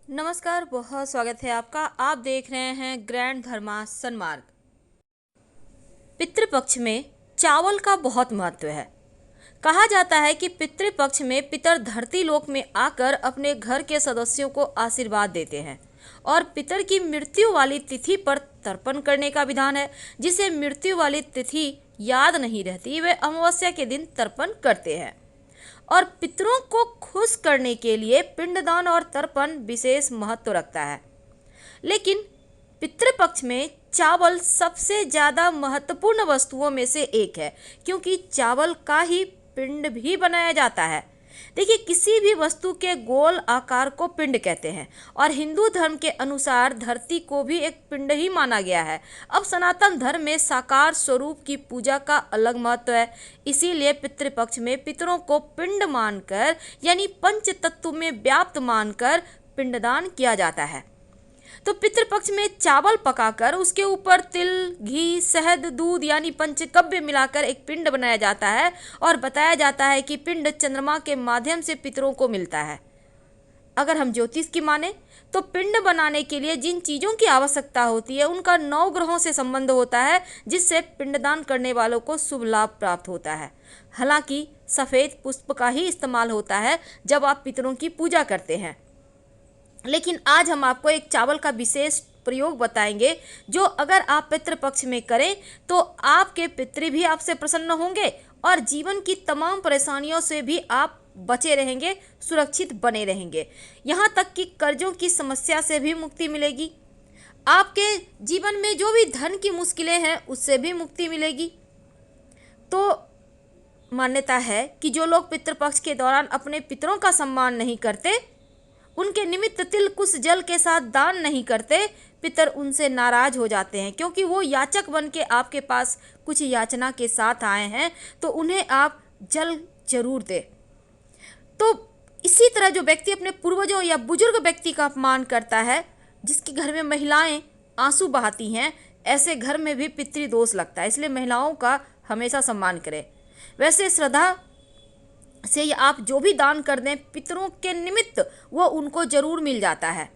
नमस्कार, बहुत स्वागत है आपका। आप देख रहे हैं ग्रैंड धर्मा सन्मार्ग। पितृपक्ष में चावल का बहुत महत्व है। कहा जाता है कि पितृपक्ष में पितर धरती लोक में आकर अपने घर के सदस्यों को आशीर्वाद देते हैं और पितर की मृत्यु वाली तिथि पर तर्पण करने का विधान है। जिसे मृत्यु वाली तिथि याद नहीं रहती, वे अमावस्या के दिन तर्पण करते हैं और पितरों को खुश करने के लिए पिंडदान और तर्पण विशेष महत्व रखता है। लेकिन पितृपक्ष में चावल सबसे ज़्यादा महत्वपूर्ण वस्तुओं में से एक है, क्योंकि चावल का ही पिंड भी बनाया जाता है। देखिए, किसी भी वस्तु के गोल आकार को पिंड कहते हैं और हिंदू धर्म के अनुसार धरती को भी एक पिंड ही माना गया है। अब सनातन धर्म में साकार स्वरूप की पूजा का अलग महत्व है, इसीलिए पितृपक्ष में पितरों को पिंड मानकर यानी पंच तत्व में व्याप्त मानकर पिंडदान किया जाता है। तो पितृपक्ष में चावल पकाकर उसके ऊपर तिल, घी, शहद, दूध यानी पंचगव्य मिलाकर एक पिंड बनाया जाता है और बताया जाता है कि पिंड चंद्रमा के माध्यम से पितरों को मिलता है। अगर हम ज्योतिष की माने तो पिंड बनाने के लिए जिन चीज़ों की आवश्यकता होती है उनका 9 ग्रहों से संबंध होता है, जिससे पिंडदान करने वालों को शुभ लाभ प्राप्त होता है। हालांकि सफ़ेद पुष्प का ही इस्तेमाल होता है जब आप पितरों की पूजा करते हैं। लेकिन आज हम आपको एक चावल का विशेष प्रयोग बताएंगे, जो अगर आप पितृपक्ष में करें तो आपके पितृ भी आपसे प्रसन्न होंगे और जीवन की तमाम परेशानियों से भी आप बचे रहेंगे, सुरक्षित बने रहेंगे। यहाँ तक कि कर्जों की समस्या से भी मुक्ति मिलेगी। आपके जीवन में जो भी धन की मुश्किलें हैं उससे भी मुक्ति मिलेगी। तो मान्यता है कि जो लोग पितृपक्ष के दौरान अपने पितरों का सम्मान नहीं करते, उनके निमित्त तिल कुश जल के साथ दान नहीं करते, पितर उनसे नाराज हो जाते हैं, क्योंकि वो याचक बन के आपके पास कुछ याचना के साथ आए हैं, तो उन्हें आप जल जरूर दें। तो इसी तरह जो व्यक्ति अपने पूर्वजों या बुजुर्ग व्यक्ति का अपमान करता है, जिसके घर में महिलाएं आंसू बहाती हैं, ऐसे घर में भी पितृदोष लगता है। इसलिए महिलाओं का हमेशा सम्मान करें। वैसे श्रद्धा से आप जो भी दान कर दें पितरों के निमित्त, वो उनको जरूर मिल जाता है।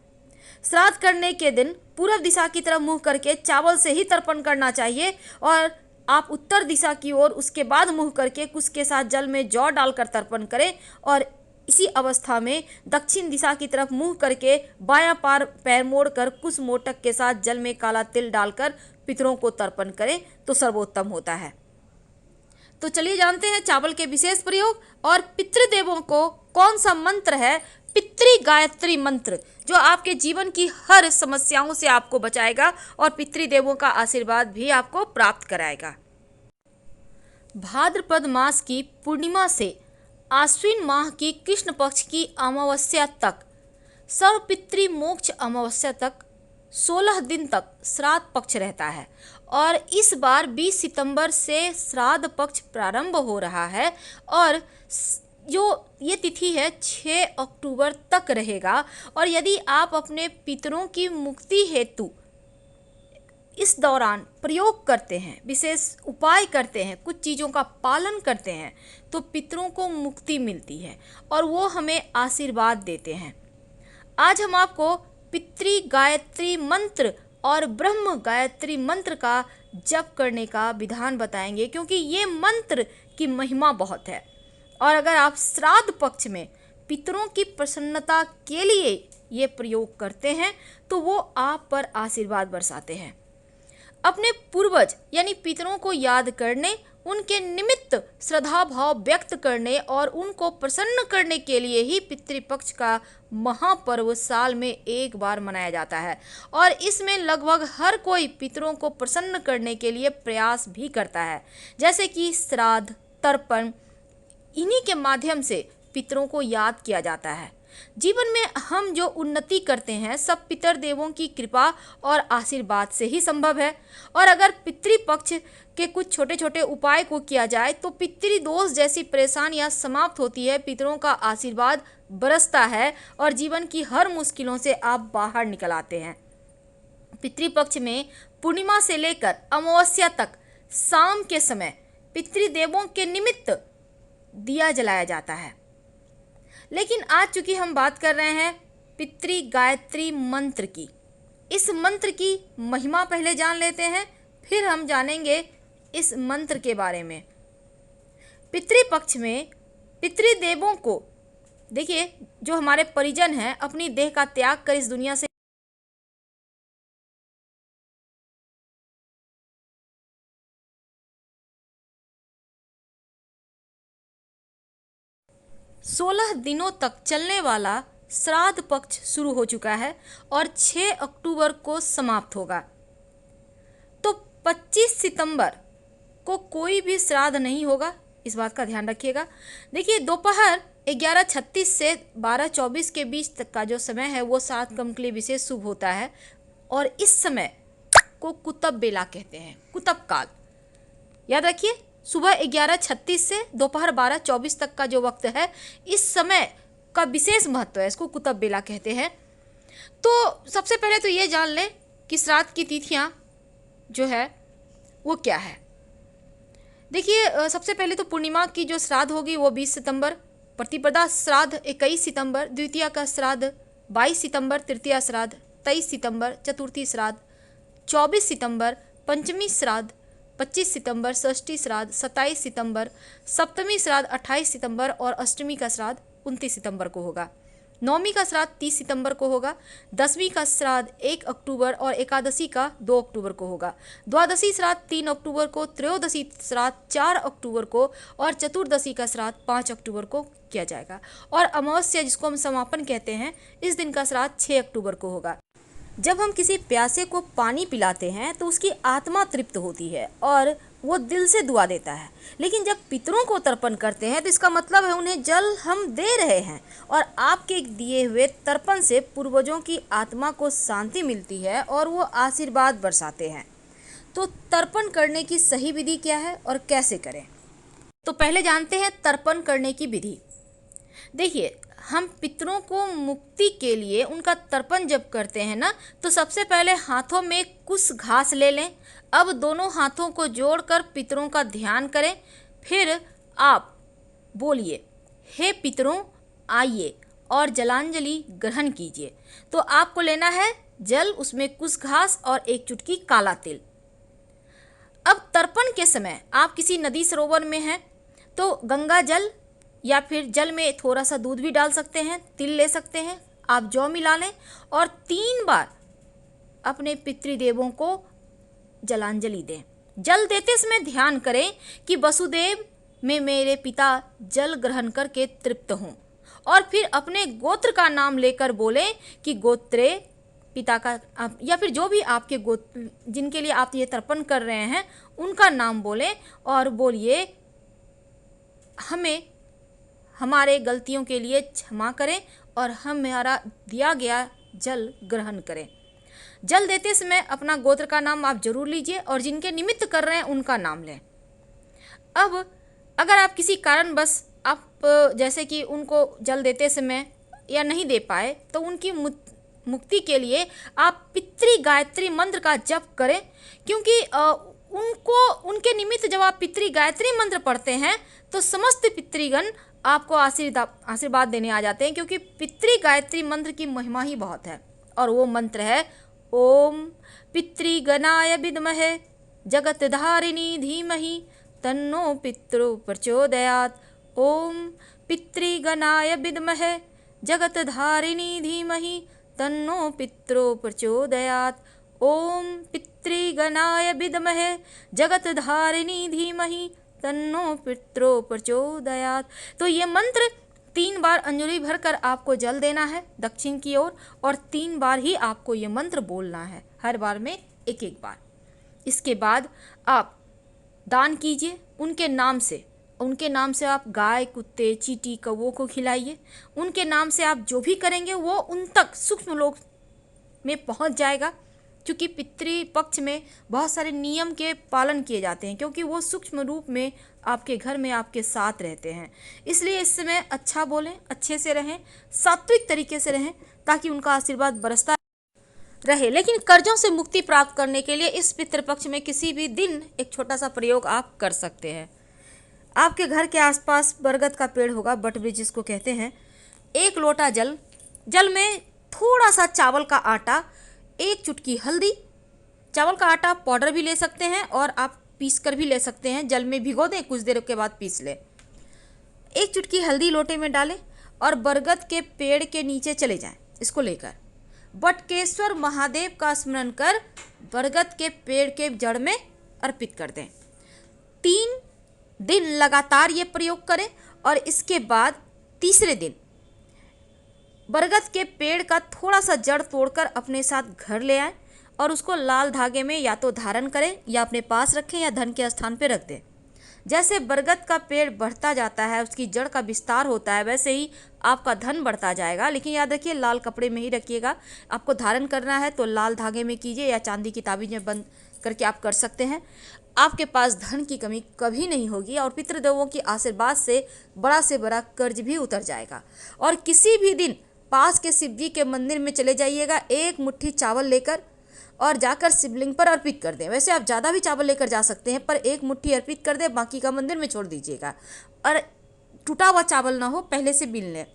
श्राद्ध करने के दिन पूर्व दिशा की तरफ मुंह करके चावल से ही तर्पण करना चाहिए और आप उत्तर दिशा की ओर उसके बाद मुंह करके कुश के साथ जल में जौ डालकर तर्पण करें और इसी अवस्था में दक्षिण दिशा की तरफ मुंह करके बायां पैर मोड़कर कुश मोटक के साथ जल में काला तिल डालकर पितरों को तर्पण करें तो सर्वोत्तम होता है। तो चलिए जानते हैं चावल के विशेष प्रयोग और पितृदेवों को कौन सा मंत्र है, पितृ गायत्री मंत्र, जो आपके जीवन की हर समस्याओं से आपको बचाएगा और पितृदेवों का आशीर्वाद भी आपको प्राप्त कराएगा। भाद्रपद मास की पूर्णिमा से आश्विन माह की कृष्ण पक्ष की अमावस्या तक, सर्व पितृ मोक्ष अमावस्या तक 16 दिन तक श्राद्ध पक्ष रहता है और इस बार 20 सितंबर से श्राद्ध पक्ष प्रारंभ हो रहा है और जो ये तिथि है 6 अक्टूबर तक रहेगा। और यदि आप अपने पितरों की मुक्ति हेतु इस दौरान प्रयोग करते हैं, विशेष उपाय करते हैं, कुछ चीज़ों का पालन करते हैं, तो पितरों को मुक्ति मिलती है और वो हमें आशीर्वाद देते हैं। आज हम आपको पितृ गायत्री मंत्र और ब्रह्म गायत्री मंत्र का जप करने का विधान बताएंगे, क्योंकि ये मंत्र की महिमा बहुत है। और अगर आप श्राद्ध पक्ष में पितरों की प्रसन्नता के लिए ये प्रयोग करते हैं तो वो आप पर आशीर्वाद बरसाते हैं। अपने पूर्वज यानी पितरों को याद करने, उनके निमित्त श्रद्धा भाव व्यक्त करने और उनको प्रसन्न करने के लिए ही पितृपक्ष का महापर्व साल में एक बार मनाया जाता है और इसमें लगभग हर कोई पितरों को प्रसन्न करने के लिए प्रयास भी करता है, जैसे कि श्राद्ध, तर्पण, इन्हीं के माध्यम से पितरों को याद किया जाता है। जीवन में हम जो उन्नति करते हैं सब पितर देवों की कृपा और आशीर्वाद से ही संभव है। और अगर पितृपक्ष के कुछ छोटे छोटे उपाय को किया जाए तो पितृदोष जैसी परेशानियां समाप्त होती है, पितरों का आशीर्वाद बरसता है और जीवन की हर मुश्किलों से आप बाहर निकल आते हैं। पितृपक्ष में पूर्णिमा से लेकर अमावस्या तक शाम के समय पितृदेवों के निमित्त दिया जलाया जाता है। लेकिन आज चूंकि हम बात कर रहे हैं पितृ गायत्री मंत्र की। इस मंत्र की महिमा पहले जान लेते हैं, फिर हम जानेंगे इस मंत्र के बारे में। पितृपक्ष में पितृदेवों को, देखिए जो हमारे परिजन हैं, अपनी देह का त्याग कर इस दुनिया से 16 दिनों तक चलने वाला श्राद्ध पक्ष शुरू हो चुका है और 6 अक्टूबर को समाप्त होगा। तो 25 सितंबर को कोई भी श्राद्ध नहीं होगा, इस बात का ध्यान रखिएगा। देखिए दोपहर 11:36 से 12:24 के बीच तक का जो समय है वो श्राद्ध कर्म के लिए विशेष शुभ होता है और इस समय को कुतुब बेला कहते हैं, कुतुब काल। याद रखिए, सुबह 11:36 से दोपहर 12:24 तक का जो वक्त है, इस समय का विशेष महत्व है, इसको कुतुब बेला कहते हैं। तो सबसे पहले तो ये जान लें कि श्राद्ध की तिथियां जो है वो क्या है। देखिए सबसे पहले तो पूर्णिमा की जो श्राद्ध होगी वो 20 सितंबर, प्रतिपदा श्राद्ध 21 सितंबर, द्वितीया का श्राद्ध 22 सितंबर, तृतीया श्राद्ध 23 सितंबर, चतुर्थी श्राद्ध 24 सितंबर, पंचमी श्राद्ध 25 सितंबर, षष्ठी श्राद्ध 27 सितंबर, सप्तमी श्राद्ध 28 सितंबर और अष्टमी का श्राद्ध 29 सितंबर को होगा। नौमी का श्राद्ध 30 सितंबर को होगा, 10वीं का श्राद्ध 1 अक्टूबर और एकादशी का 2 अक्टूबर को होगा। द्वादशी श्राद्ध 3 अक्टूबर को, त्रयोदशी श्राद्ध 4 अक्टूबर को और चतुर्दशी का श्राद्ध 5 अक्टूबर को किया जाएगा। और अमावस्या जिसको हम समापन कहते हैं, इस दिन का श्राद्ध 6 अक्टूबर को होगा। जब हम किसी प्यासे को पानी पिलाते हैं तो उसकी आत्मा तृप्त होती है और वो दिल से दुआ देता है, लेकिन जब पितरों को तर्पण करते हैं तो इसका मतलब है उन्हें जल हम दे रहे हैं और आपके दिए हुए तर्पण से पूर्वजों की आत्मा को शांति मिलती है और वो आशीर्वाद बरसाते हैं। तो तर्पण करने की सही विधि क्या है और कैसे करें, तो पहले जानते हैं तर्पण करने की विधि। देखिए हम पितरों को मुक्ति के लिए उनका तर्पण जब करते हैं ना, तो सबसे पहले हाथों में कुछ घास ले लें। अब दोनों हाथों को जोड़कर पितरों का ध्यान करें, फिर आप बोलिए, हे पितरों आइए और जलांजलि ग्रहण कीजिए। तो आपको लेना है जल, उसमें कुछ घास और 1 चुटकी काला तिल। अब तर्पण के समय आप किसी नदी सरोवर में हैं तो गंगा जल या फिर जल में थोड़ा सा दूध भी डाल सकते हैं, तिल ले सकते हैं, आप जौ मिला लें और 3 बार अपने पितृदेवों को जलांजलि दें। जल देते समय ध्यान करें कि वसुदेव में मेरे पिता जल ग्रहण करके तृप्त हों और फिर अपने गोत्र का नाम लेकर बोलें कि गोत्रे पिता का, या फिर जो भी आपके गोत्र जिनके लिए आप ये तर्पण कर रहे हैं उनका नाम बोलें और बोलिए हमें हमारे गलतियों के लिए क्षमा करें और हमारा दिया गया जल ग्रहण करें। जल देते समय अपना गोत्र का नाम आप जरूर लीजिए और जिनके निमित्त कर रहे हैं उनका नाम लें। अब अगर आप किसी कारणवश आप जैसे कि उनको जल देते समय या नहीं दे पाए तो उनकी मुक्ति के लिए आप पितृ गायत्री मंत्र का जप करें, क्योंकि उनके निमित्त जब आप पितृ गायत्री मंत्र पढ़ते हैं तो समस्त पितृगण आपको आशीर्वाद देने आ जाते हैं, क्योंकि पितृ गायत्री मंत्र की महिमा ही बहुत है। और वो मंत्र है ओम पितृगणाय विद्महे जगतधारिणी धीमहि तन्नो पितरो प्रचोदयात्। ओम पितृगणाय विद्महे जगतधारिणी धीमहि तन्नो पितरो प्रचोदयात्। ओम पितृगणाय विद्महे जगतधारिणी धीमहि तन्नो पितरो प्रचोदयात्। तो ये मंत्र 3 बार अंजलि भरकर आपको जल देना है दक्षिण की ओर और 3 बार ही आपको ये मंत्र बोलना है, हर बार में 1-1 बार। इसके बाद आप दान कीजिए उनके नाम से। उनके नाम से आप गाय, कुत्ते, चींटी, कौवों को खिलाइए। उनके नाम से आप जो भी करेंगे वो उन तक सूक्ष्म लोक में पहुंच जाएगा, क्योंकि पितृपक्ष में बहुत सारे नियम के पालन किए जाते हैं, क्योंकि वो सूक्ष्म रूप में आपके घर में आपके साथ रहते हैं। इसलिए इस समय अच्छा बोलें, अच्छे से रहें, सात्विक तरीके से रहें, ताकि उनका आशीर्वाद बरसता रहे। लेकिन कर्जों से मुक्ति प्राप्त करने के लिए इस पितृपक्ष में किसी भी दिन एक छोटा सा प्रयोग आप कर सकते हैं। आपके घर के आसपास बरगद का पेड़ होगा, बट वृक्ष जिसको कहते हैं। 1 लोटा जल में थोड़ा सा चावल का आटा, 1 चुटकी हल्दी। चावल का आटा पाउडर भी ले सकते हैं और आप पीस कर भी ले सकते हैं, जल में भिगो दें, कुछ देर के बाद पीस लें। 1 चुटकी हल्दी लोटे में डालें और बरगद के पेड़ के नीचे चले जाएं। इसको लेकर बटकेश्वर महादेव का स्मरण कर बरगद के पेड़ के जड़ में अर्पित कर दें। 3 दिन लगातार ये प्रयोग करें और इसके बाद तीसरे दिन बरगद के पेड़ का थोड़ा सा जड़ तोड़कर अपने साथ घर ले आएं और उसको लाल धागे में या तो धारण करें या अपने पास रखें या धन के स्थान पर रख दें। जैसे बरगद का पेड़ बढ़ता जाता है, उसकी जड़ का विस्तार होता है, वैसे ही आपका धन बढ़ता जाएगा। लेकिन याद रखिए, लाल कपड़े में ही रखिएगा। आपको धारण करना है तो लाल धागे में कीजिए या चांदी की ताबीज में बंद करके आप कर सकते हैं। आपके पास धन की कमी कभी नहीं होगी और पितृदेवों की आशीर्वाद से बड़ा कर्ज भी उतर जाएगा। और किसी भी दिन पास के शिव जी के मंदिर में चले जाइएगा, 1 मुट्ठी चावल लेकर और जाकर शिवलिंग पर अर्पित कर दें। वैसे आप ज़्यादा भी चावल लेकर जा सकते हैं, पर 1 मुट्ठी अर्पित कर दें, बाकी का मंदिर में छोड़ दीजिएगा। और टूटा हुआ चावल ना हो, पहले से बीन लें।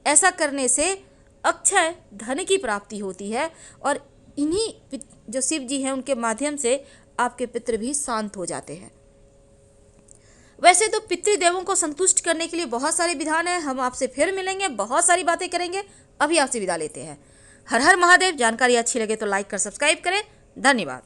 ऐसा करने से अक्षय धन की प्राप्ति होती है और इन्हीं जो शिव जी हैं उनके माध्यम से आपके पितृ भी शांत हो जाते हैं। वैसे तो पितृदेवों को संतुष्ट करने के लिए बहुत सारे विधान हैं। हम आपसे फिर मिलेंगे, बहुत सारी बातें करेंगे। अभी आपसे विदा लेते हैं। हर हर महादेव। जानकारी अच्छी लगे तो लाइक कर सब्सक्राइब करें। धन्यवाद।